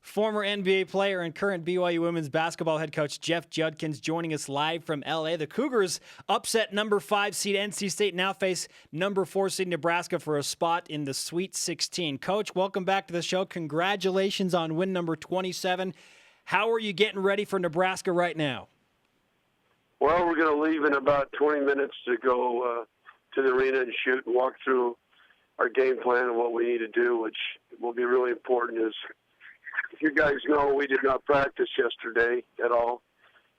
Former NBA player and current BYU women's basketball head coach Jeff Judkins joining us live from L.A. The Cougars upset number 5 seed NC State, now face number 4 seed Nebraska for a spot in the Sweet 16. Coach, welcome back to the show. Congratulations on win number 27. How are you getting ready for Nebraska right now? Well, we're going to leave in about 20 minutes to go to the arena and shoot and walk through our game plan and what we need to do, which will be really important. Is you guys know we did not practice yesterday at all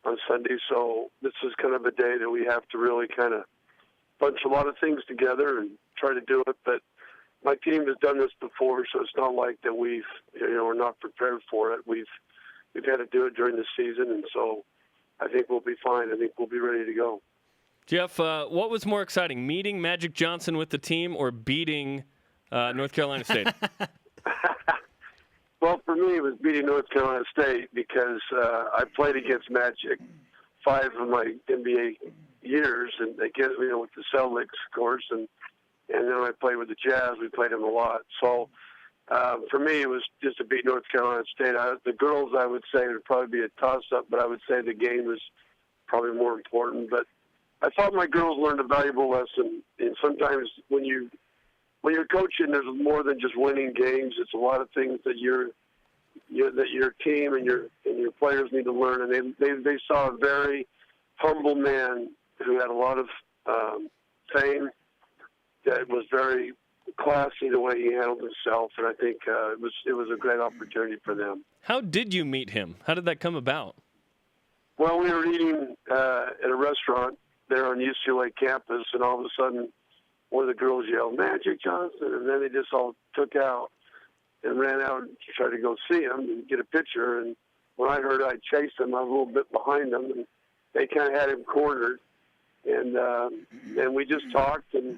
on Sunday, so this is kind of a day that we have to really kind of bunch a lot of things together and try to do it. But my team has done this before, so it's not like that we're not prepared for it. We've had to do it during the season, and so I think we'll be fine. I think we'll be ready to go. Jeff, what was more exciting, meeting Magic Johnson with the team or beating North Carolina State? Well, for me, it was beating North Carolina State because I played against Magic 5 of my NBA years, and again, with the Celtics, of course, and then when I played with the Jazz, we played them a lot. So for me, it was just to beat North Carolina State. The girls, I would say, would probably be a toss-up, but I would say the game was probably more important. But I thought my girls learned a valuable lesson, and sometimes when you're coaching, there's more than just winning games. It's a lot of things that your team and your players need to learn. And they saw a very humble man who had a lot of fame, that was very classy the way he handled himself. And I think it was a great opportunity for them. How did you meet him? How did that come about? Well, we were eating at a restaurant there on UCLA campus, and all of a sudden, one of the girls yelled, "Magic Johnson," and then they just all took out and ran out and tried to go see him and get a picture. And when I heard I chased him, I was a little bit behind them, and they kind of had him cornered. And we just talked, and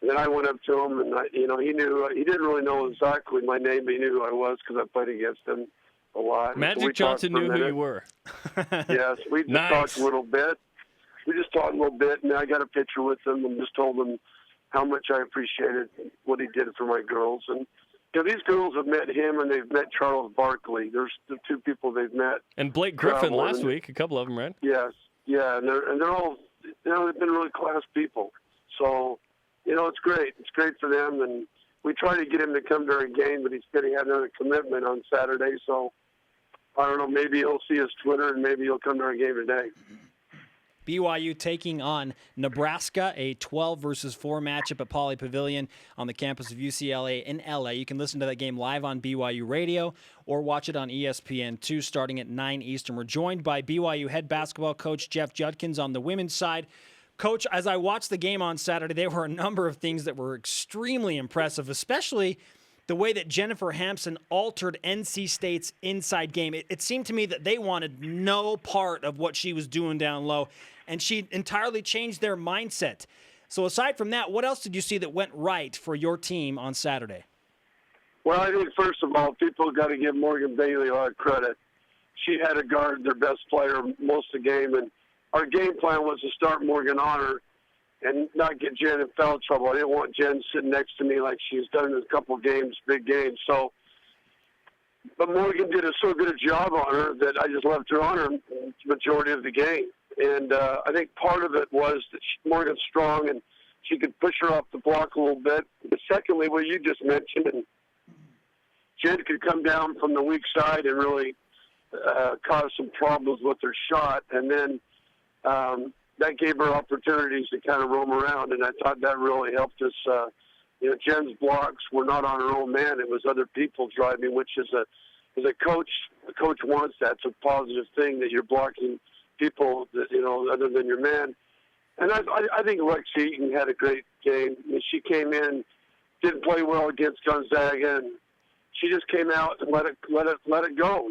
then I went up to him, and he knew he didn't really know exactly my name, but he knew who I was because I played against him a lot. Magic Johnson knew who you were. Yes, we just talked a little bit. And I got a picture with him and just told him how much I appreciated what he did for my girls. And these girls have met him, and they've met Charles Barkley. There's the two people they've met. And Blake Griffin last week, a couple of them, right? Yes, yeah, and they're all, they've been really class people. So, it's great. It's great for them, and we try to get him to come during game, but he said he had another commitment on Saturday. So, I don't know, maybe he'll see his Twitter, and maybe he'll come during game today. BYU taking on Nebraska, a 12 versus 4 matchup at Pauley Pavilion on the campus of UCLA in LA. You can listen to that game live on BYU Radio or watch it on ESPN2 starting at 9 Eastern. We're joined by BYU head basketball coach Jeff Judkins on the women's side. Coach, as I watched the game on Saturday, there were a number of things that were extremely impressive, especially the way that Jennifer Hampson altered NC State's inside game. It seemed to me that they wanted no part of what she was doing down low, and she entirely changed their mindset. So aside from that, what else did you see that went right for your team on Saturday? Well, I think, first of all, people got to give Morgan Bailey a lot of credit. She had to guard their best player most of the game, and our game plan was to start Morgan on her and not get Jen in foul trouble. I didn't want Jen sitting next to me like she's done in a couple games, big games. So, but Morgan did so good a job on her that I just left her on her the majority of the game. And I think part of it was that Morgan's strong and she could push her off the block a little bit. But secondly, what you just mentioned, and Jen could come down from the weak side and really cause some problems with her shot. And then that gave her opportunities to kind of roam around, and I thought that really helped us. Jen's blocks were not on her own man; it was other people driving, which is as a coach, the coach wants that. It's a positive thing that you're blocking people that other than your man. And I think Lexi Eaton had a great game. She came in, didn't play well against Gonzaga, and she just came out and let it go.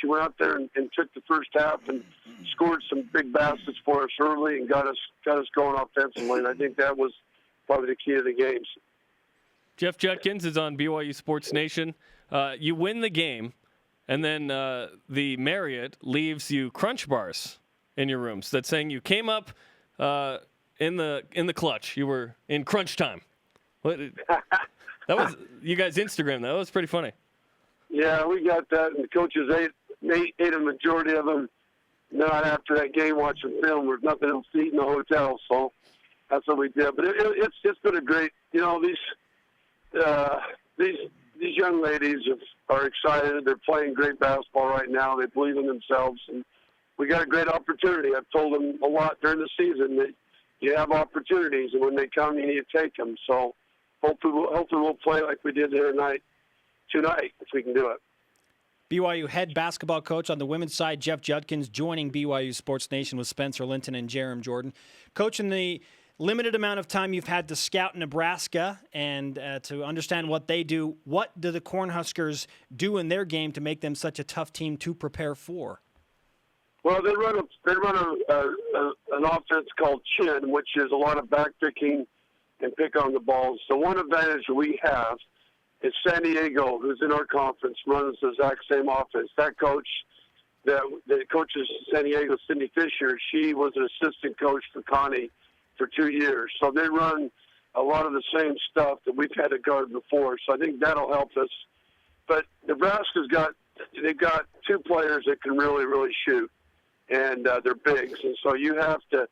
She went out there and took the first half and scored some big baskets for us early and got us going offensively. And I think that was probably the key to the games. Jeff Judkins is on BYU Sports Nation. You win the game, and then the Marriott leaves you crunch bars in your rooms. That's saying you came up in the clutch. You were in crunch time. What? That was you guys Instagram. That was pretty funny. Yeah, we got that, and the coaches ate a majority of them. Not after that game, watching film. There's nothing else to eat in the hotel, so that's what we did. But it's been a great. You know, these young ladies are excited. They're playing great basketball right now. They believe in themselves, and we got a great opportunity. I've told them a lot during the season that you have opportunities, and when they come, you need to take them. So hopefully we'll play like we did tonight, if we can do it. BYU head basketball coach on the women's side, Jeff Judkins, joining BYU Sports Nation with Spencer Linton and Jerem Jordan. Coach, in the limited amount of time you've had to scout Nebraska and to understand what they do, what do the Cornhuskers do in their game to make them such a tough team to prepare for? Well, they run an offense called chin, which is a lot of back picking and pick on the balls. So one advantage we have is San Diego, who's in our conference, runs the exact same offense. That coach that coaches San Diego, Cindy Fisher, she was an assistant coach for Connie for 2 years. So they run a lot of the same stuff that we've had to guard before. So I think that'll help us. But Nebraska's they've got two players that can really, really shoot, and they're bigs. And so you have to.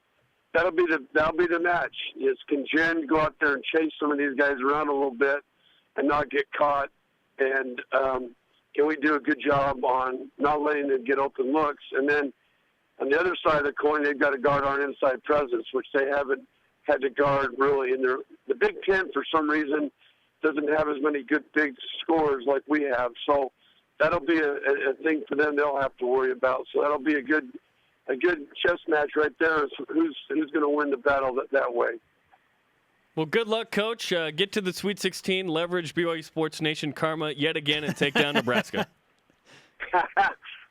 That'll be the match. Is can Jen go out there and chase some of these guys around a little bit and not get caught? And can we do a good job on not letting them get open looks? And then on the other side of the coin, they've got to guard our inside presence, which they haven't had to guard really. And the Big Ten, for some reason, doesn't have as many good big scorers like we have. So that'll be a thing for them they'll have to worry about. So that'll be a good chess match right there. Is who's going to win the battle that way. Well, good luck, Coach. Get to the Sweet 16, leverage BYU Sports Nation karma yet again, and take down Nebraska.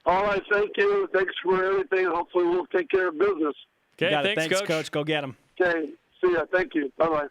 All right, thank you. Thanks for everything. Hopefully we'll take care of business. Okay, Thanks, Coach. Coach. Go get them. Okay, see ya. Thank you. Bye-bye.